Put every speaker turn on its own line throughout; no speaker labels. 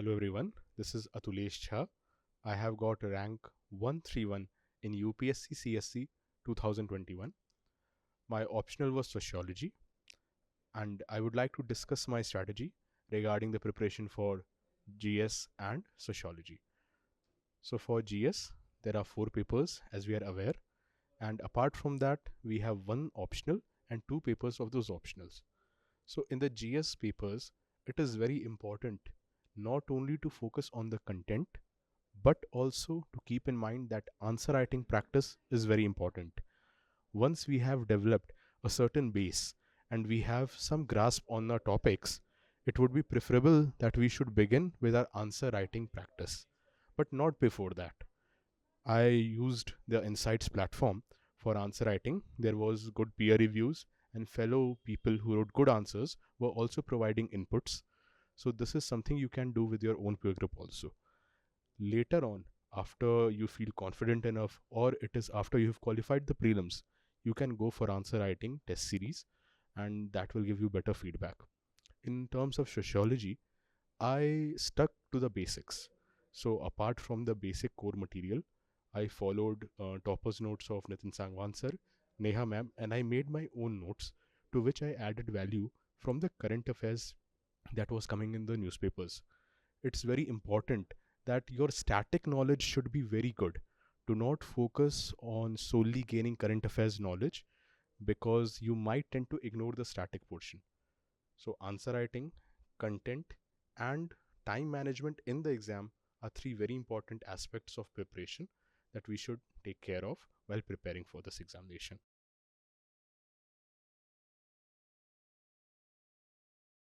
Hello everyone, this is Atulesh Jha. I have got rank 131 in UPSC CSE 2021. My optional was Sociology, and I would like to discuss my strategy regarding the preparation for GS and Sociology. So for GS, there are 4 papers as we are aware, and apart from that, we have one optional and 2 papers of those optionals. So in the GS papers, it is very important not only to focus on the content but also to keep in mind that answer writing practice is very important. Once we have developed a certain base and we have some grasp on our topics, it would be preferable that we should begin with our answer writing practice, but not before that. I used the Insights platform for answer writing. There was good peer reviews and fellow people who wrote good answers were also providing inputs. So this is something you can do with your own peer group also. Later on, after you feel confident enough, or it is after you've qualified the prelims, you can go for answer writing test series, and that will give you better feedback. In terms of sociology, I stuck to the basics. So apart from the basic core material, I followed topper's notes of Nitin Sangwan sir, Neha ma'am, and I made my own notes to which I added value from the current affairs that was coming in the newspapers. It's very important that your static knowledge should be very good. Do not focus on solely gaining current affairs knowledge because you might tend to ignore the static portion. So, answer writing, content, and time management in the exam are 3 very important aspects of preparation that we should take care of while preparing for this examination.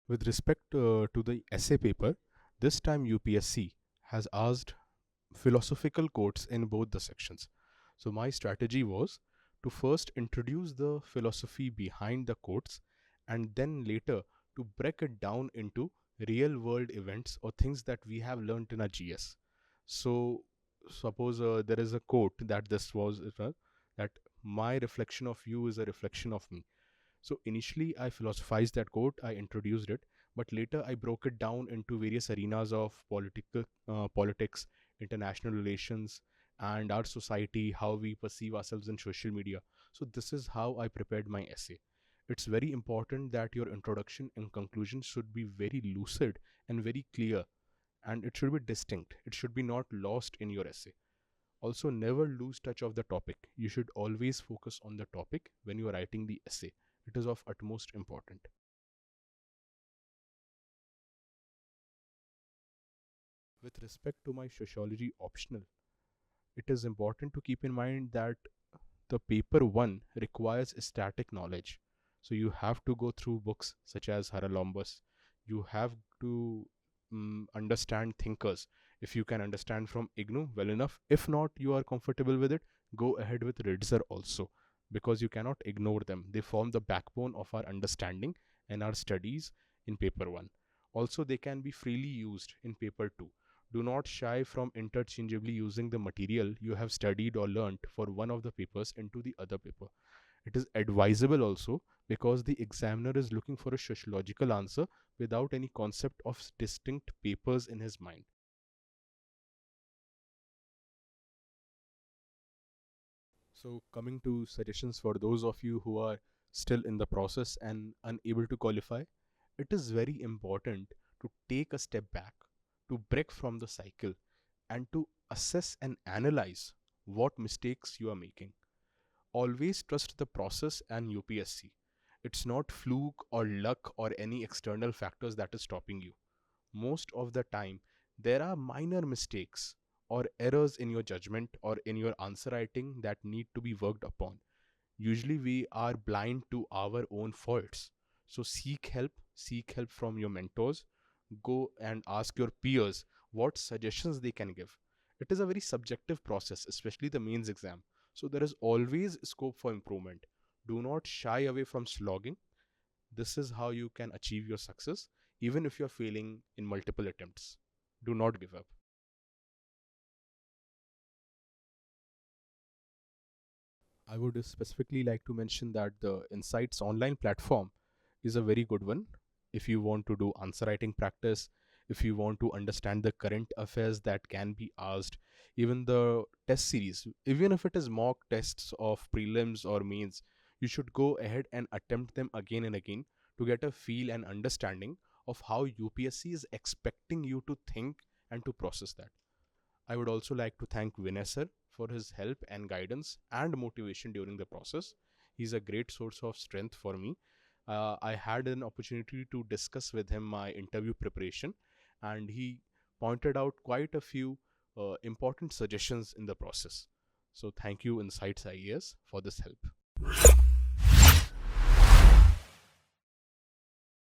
With respect to the essay paper, this time UPSC has asked philosophical quotes in both the sections. So my strategy was to first introduce the philosophy behind the quotes and then later to break it down into real world events or things that we have learned in our GS. So suppose there is a quote that this was that my reflection of you is a reflection of me. So initially, I philosophized that quote, I introduced it, but later I broke it down into various arenas of politics, international relations, and our society, how we perceive ourselves in social media. So this is how I prepared my essay. It's very important that your introduction and conclusion should be very lucid and very clear, and it should be distinct. It should be not lost in your essay. Also, never lose touch of the topic. You should always focus on the topic when you are writing the essay. It is of utmost important. With respect to my sociology optional, it is important to keep in mind that the paper 1 requires static knowledge. So you have to go through books such as Haralombus. You have to understand thinkers. If you can understand from IGNU well enough, if not, you are comfortable with it, go ahead with Ritzer also, because you cannot ignore them. They form the backbone of our understanding and our studies in paper 1. Also, they can be freely used in paper 2. Do not shy from interchangeably using the material you have studied or learnt for one of the papers into the other paper. It is advisable also because the examiner is looking for a sociological answer without any concept of distinct papers in his mind. So, coming to suggestions for those of you who are still in the process and unable to qualify, it is very important to take a step back, to break from the cycle, and to assess and analyze what mistakes you are making. Always trust the process and UPSC. It's not fluke or luck or any external factors that is stopping you. Most of the time, there are minor mistakes or errors in your judgment or in your answer writing that need to be worked upon. Usually, we are blind to our own faults. So, seek help from your mentors. Go and ask your peers what suggestions they can give. It is a very subjective process, especially the mains exam. So, there is always scope for improvement. Do not shy away from slogging. This is how you can achieve your success, even if you're failing in multiple attempts. Do not give up. I would specifically like to mention that the Insights online platform is a very good one if you want to do answer writing practice, if you want to understand the current affairs that can be asked, even the test series, even if it is mock tests of prelims or mains, you should go ahead and attempt them again and again to get a feel and understanding of how UPSC is expecting you to think and to process that. I would also like to thank Vinay sir for his help and guidance and motivation during the process. He's a great source of strength for me. I had an opportunity to discuss with him my interview preparation, and he pointed out quite a few important suggestions in the process. So, thank you, Insights IAS, for this help.